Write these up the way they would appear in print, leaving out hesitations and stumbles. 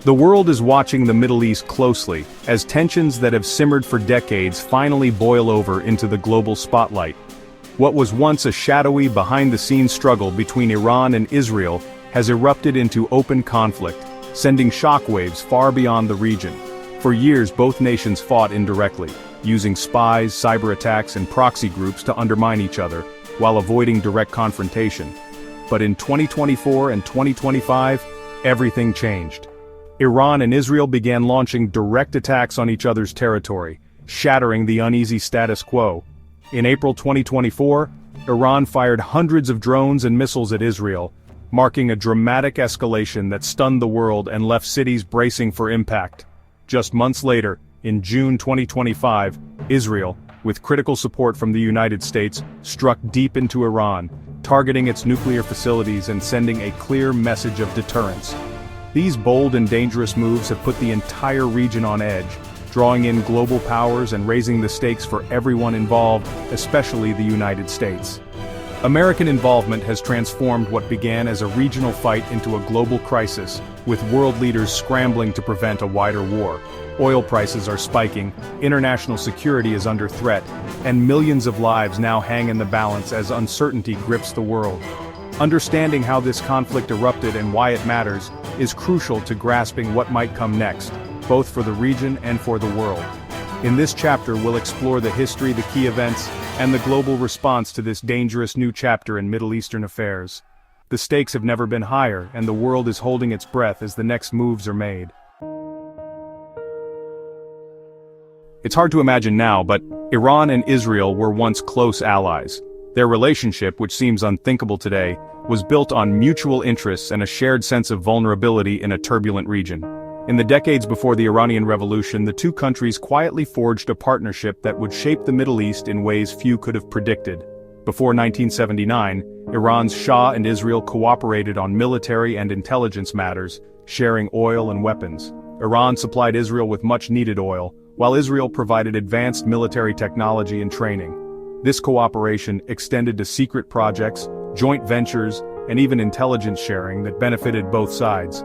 The world is watching the Middle East closely, as tensions that have simmered for decades finally boil over into the global spotlight. What was once a shadowy, behind-the-scenes struggle between Iran and Israel has erupted into open conflict, sending shockwaves far beyond the region. For years, both nations fought indirectly, using spies, cyber attacks, and proxy groups to undermine each other, while avoiding direct confrontation. But in 2024 and 2025, everything changed. Iran and Israel began launching direct attacks on each other's territory, shattering the uneasy status quo. In April 2024, Iran fired hundreds of drones and missiles at Israel, marking a dramatic escalation that stunned the world and left cities bracing for impact. Just months later, in June 2025, Israel, with critical support from the United States, struck deep into Iran, targeting its nuclear facilities and sending a clear message of deterrence. These bold and dangerous moves have put the entire region on edge, drawing in global powers and raising the stakes for everyone involved, especially the United States. American involvement has transformed what began as a regional fight into a global crisis, with world leaders scrambling to prevent a wider war. Oil prices are spiking, international security is under threat, and millions of lives now hang in the balance as uncertainty grips the world. Understanding how this conflict erupted and why it matters is crucial to grasping what might come next, both for the region and for the world. In this chapter, we'll explore the history, the key events, and the global response to this dangerous new chapter in Middle Eastern affairs. The stakes have never been higher, and the world is holding its breath as the next moves are made. It's hard to imagine now, but Iran and Israel were once close allies. Their relationship, which seems unthinkable today, was built on mutual interests and a shared sense of vulnerability in a turbulent region. In the decades before the Iranian Revolution, the two countries quietly forged a partnership that would shape the Middle East in ways few could have predicted. Before 1979, Iran's Shah and Israel cooperated on military and intelligence matters, sharing oil and weapons. Iran supplied Israel with much-needed oil, while Israel provided advanced military technology and training. This cooperation extended to secret projects, joint ventures, and even intelligence sharing that benefited both sides.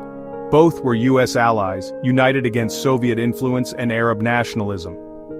Both were U.S. allies, united against Soviet influence and Arab nationalism.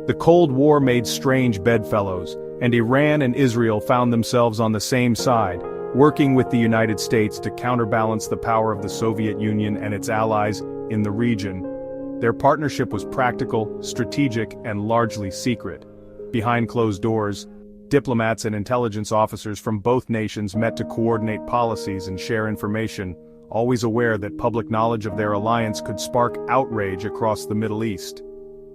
The Cold War made strange bedfellows, and Iran and Israel found themselves on the same side, working with the United States to counterbalance the power of the Soviet Union and its allies in the region. Their partnership was practical, strategic, and largely secret. Behind closed doors, diplomats and intelligence officers from both nations met to coordinate policies and share information, always aware that public knowledge of their alliance could spark outrage across the Middle East.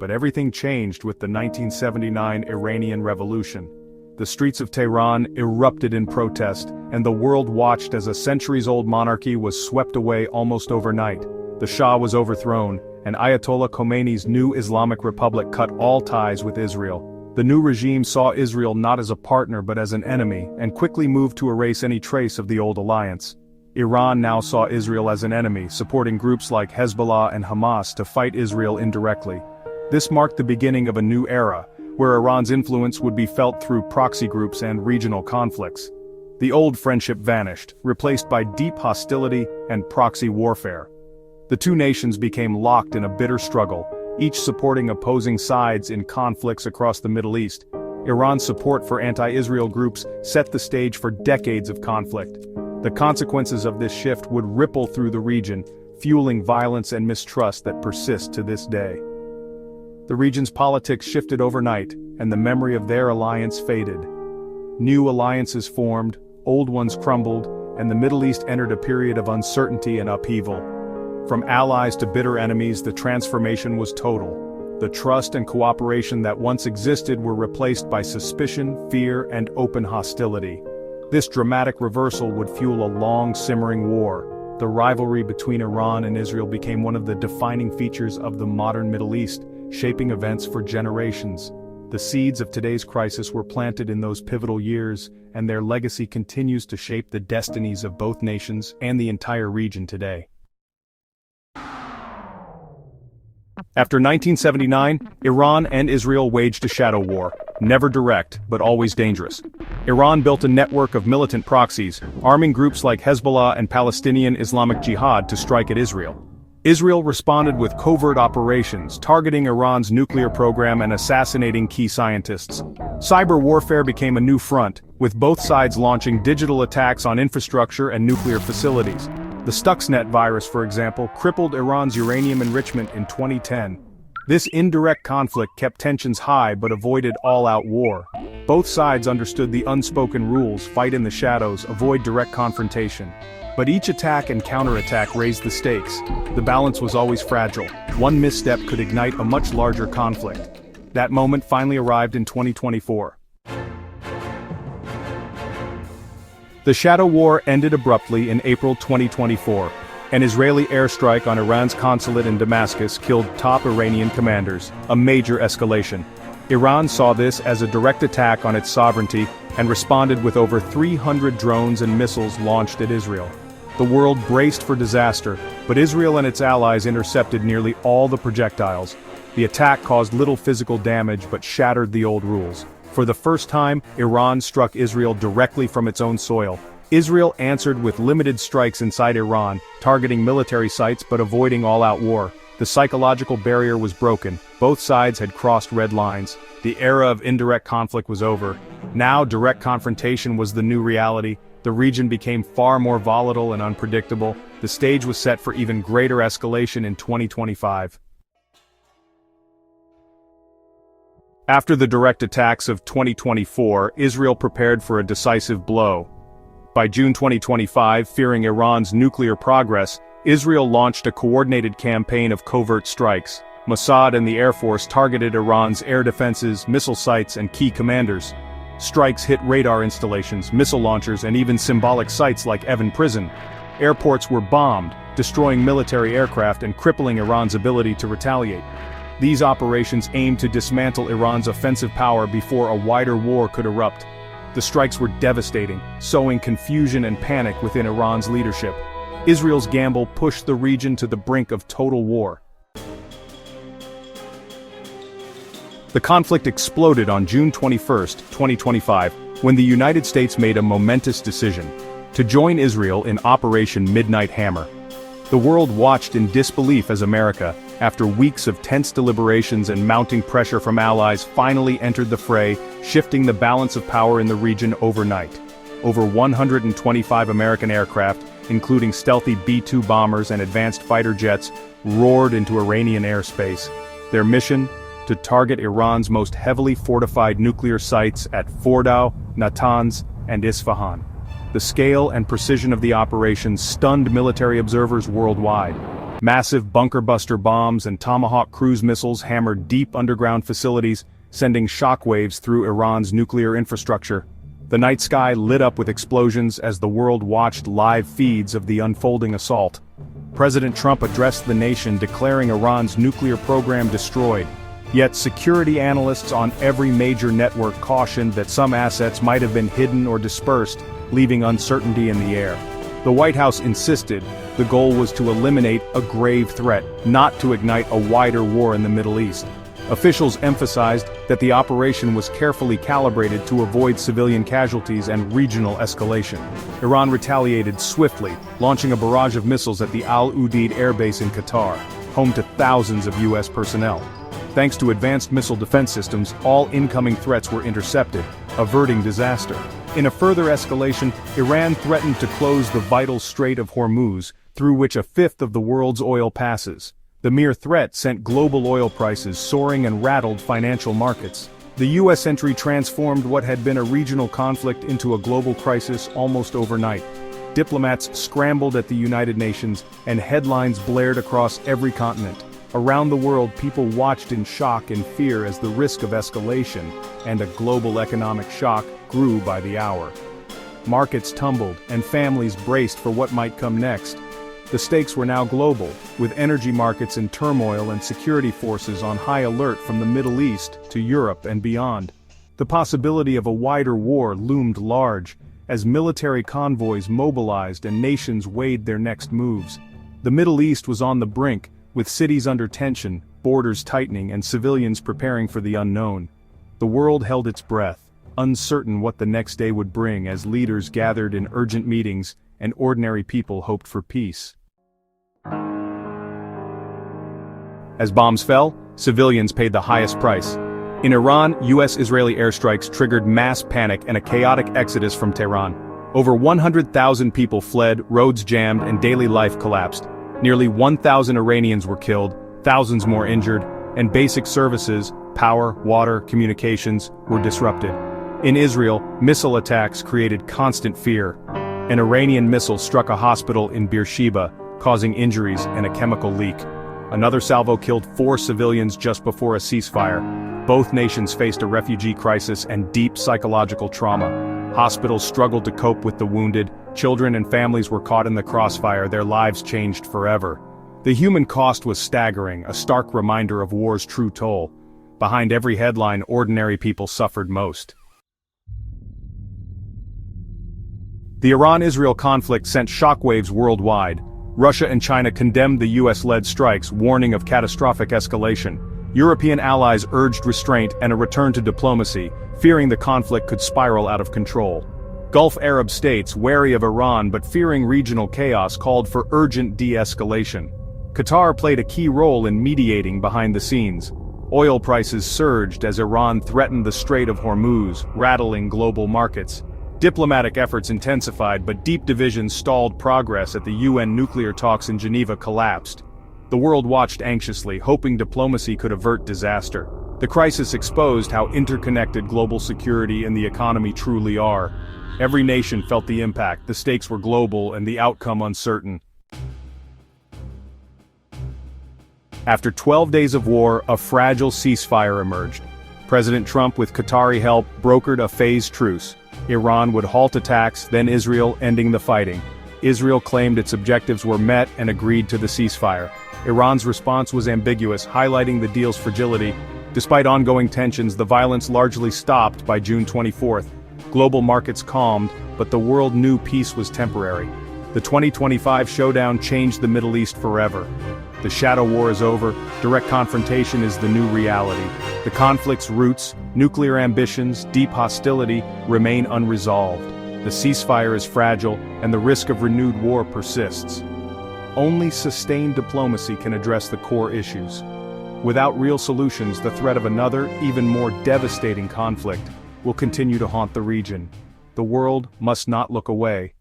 But everything changed with the 1979 Iranian Revolution. The streets of Tehran erupted in protest, and the world watched as a centuries-old monarchy was swept away almost overnight. The Shah was overthrown, and Ayatollah Khomeini's new Islamic Republic cut all ties with Israel. The new regime saw Israel not as a partner but as an enemy, and quickly moved to erase any trace of the old alliance. Iran now saw Israel as an enemy, supporting groups like Hezbollah and Hamas to fight Israel indirectly. This marked the beginning of a new era, where Iran's influence would be felt through proxy groups and regional conflicts. The old friendship vanished, replaced by deep hostility and proxy warfare. The two nations became locked in a bitter struggle, each supporting opposing sides in conflicts across the Middle East. Iran's support for anti-Israel groups set the stage for decades of conflict. The consequences of this shift would ripple through the region, fueling violence and mistrust that persist to this day. The region's politics shifted overnight, and the memory of their alliance faded. New alliances formed, old ones crumbled, and the Middle East entered a period of uncertainty and upheaval. From allies to bitter enemies, the transformation was total. The trust and cooperation that once existed were replaced by suspicion, fear, and open hostility. This dramatic reversal would fuel a long, simmering war. The rivalry between Iran and Israel became one of the defining features of the modern Middle East, shaping events for generations. The seeds of today's crisis were planted in those pivotal years, and their legacy continues to shape the destinies of both nations and the entire region today. After 1979, Iran and Israel waged a shadow war, never direct, but always dangerous. Iran built a network of militant proxies, arming groups like Hezbollah and Palestinian Islamic Jihad to strike at Israel. Israel responded with covert operations, targeting Iran's nuclear program and assassinating key scientists. Cyber warfare became a new front, with both sides launching digital attacks on infrastructure and nuclear facilities. The Stuxnet virus, for example, crippled Iran's uranium enrichment in 2010. This indirect conflict kept tensions high but avoided all-out war. Both sides understood the unspoken rules: fight in the shadows, avoid direct confrontation. But each attack and counterattack raised the stakes. The balance was always fragile. One misstep could ignite a much larger conflict. That moment finally arrived in 2024. The Shadow War ended abruptly in April 2024. An Israeli airstrike on Iran's consulate in Damascus killed top Iranian commanders, a major escalation. Iran saw this as a direct attack on its sovereignty and responded with over 300 drones and missiles launched at Israel. The world braced for disaster, but Israel and its allies intercepted nearly all the projectiles. The attack caused little physical damage but shattered the old rules. For the first time, Iran struck Israel directly from its own soil. Israel answered with limited strikes inside Iran, targeting military sites but avoiding all-out war. The psychological barrier was broken. Both sides had crossed red lines. The era of indirect conflict was over. Now direct confrontation was the new reality. The region became far more volatile and unpredictable. The stage was set for even greater escalation in 2025. After the direct attacks of 2024, Israel prepared for a decisive blow. By June 2025, fearing Iran's nuclear progress, Israel launched a coordinated campaign of covert strikes. Mossad and the Air Force targeted Iran's air defenses, missile sites, and key commanders. Strikes hit radar installations, missile launchers, and even symbolic sites like Evin Prison. Airports were bombed, destroying military aircraft and crippling Iran's ability to retaliate. These operations aimed to dismantle Iran's offensive power before a wider war could erupt. The strikes were devastating, sowing confusion and panic within Iran's leadership. Israel's gamble pushed the region to the brink of total war. The conflict exploded on June 21, 2025, when the United States made a momentous decision: to join Israel in Operation Midnight Hammer. The world watched in disbelief as America, after weeks of tense deliberations and mounting pressure from allies, finally entered the fray, shifting the balance of power in the region overnight. Over 125 American aircraft, including stealthy B-2 bombers and advanced fighter jets, roared into Iranian airspace. Their mission? To target Iran's most heavily fortified nuclear sites at Fordow, Natanz, and Isfahan. The scale and precision of the operation stunned military observers worldwide. Massive bunker-buster bombs and Tomahawk cruise missiles hammered deep underground facilities, sending shockwaves through Iran's nuclear infrastructure. The night sky lit up with explosions as the world watched live feeds of the unfolding assault. President Trump addressed the nation declaring Iran's nuclear program destroyed. Yet security analysts on every major network cautioned that some assets might have been hidden or dispersed, leaving uncertainty in the air. The White House insisted the goal was to eliminate a grave threat, not to ignite a wider war in the Middle East. Officials emphasized that the operation was carefully calibrated to avoid civilian casualties and regional escalation. Iran retaliated swiftly, launching a barrage of missiles at the Al Udeid airbase in Qatar, home to thousands of U.S. personnel. Thanks to advanced missile defense systems, all incoming threats were intercepted, averting disaster. In a further escalation, Iran threatened to close the vital Strait of Hormuz, through which a fifth of the world's oil passes. The mere threat sent global oil prices soaring and rattled financial markets. The U.S. entry transformed what had been a regional conflict into a global crisis almost overnight. Diplomats scrambled at the United Nations, and headlines blared across every continent. Around the world, people watched in shock and fear as the risk of escalation and a global economic shock grew by the hour. Markets tumbled, and families braced for what might come next. The stakes were now global, with energy markets in turmoil and security forces on high alert from the Middle East to Europe and beyond. The possibility of a wider war loomed large, as military convoys mobilized and nations weighed their next moves. The Middle East was on the brink, with cities under tension, borders tightening, and civilians preparing for the unknown. The world held its breath, uncertain what the next day would bring as leaders gathered in urgent meetings and ordinary people hoped for peace. As bombs fell, civilians paid the highest price. In Iran, US-Israeli airstrikes triggered mass panic and a chaotic exodus from Tehran. Over 100,000 people fled, roads jammed, and daily life collapsed. Nearly 1,000 Iranians were killed, thousands more injured, and basic services, power, water, communications, were disrupted. In Israel, missile attacks created constant fear. An Iranian missile struck a hospital in Beersheba, causing injuries and a chemical leak. Another salvo killed 4 civilians just before a ceasefire. Both nations faced a refugee crisis and deep psychological trauma. Hospitals struggled to cope with the wounded, children and families were caught in the crossfire, their lives changed forever. The human cost was staggering, a stark reminder of war's true toll. Behind every headline, ordinary people suffered most. The Iran-Israel conflict sent shockwaves worldwide. Russia and China condemned the US-led strikes, warning of catastrophic escalation. European allies urged restraint and a return to diplomacy, fearing the conflict could spiral out of control. Gulf Arab states, wary of Iran but fearing regional chaos, called for urgent de-escalation. Qatar played a key role in mediating behind the scenes. Oil prices surged as Iran threatened the Strait of Hormuz, rattling global markets. Diplomatic efforts intensified, but deep divisions stalled progress as the UN nuclear talks in Geneva collapsed. The world watched anxiously, hoping diplomacy could avert disaster. The crisis exposed how interconnected global security and the economy truly are. Every nation felt the impact, the stakes were global and the outcome uncertain. After 12 days of war, a fragile ceasefire emerged. President Trump, with Qatari help, brokered a phased truce. Iran would halt attacks, then Israel, ending the fighting. Israel claimed its objectives were met and agreed to the ceasefire. Iran's response was ambiguous, highlighting the deal's fragility. Despite ongoing tensions, the violence largely stopped by June 24th. Global markets calmed, but the world knew peace was temporary. The 2025 showdown changed the Middle East forever. The shadow war is over, direct confrontation is the new reality. The conflict's roots, nuclear ambitions, deep hostility, remain unresolved. The ceasefire is fragile, and the risk of renewed war persists. Only sustained diplomacy can address the core issues. Without real solutions, the threat of another, even more devastating conflict will continue to haunt the region. The world must not look away.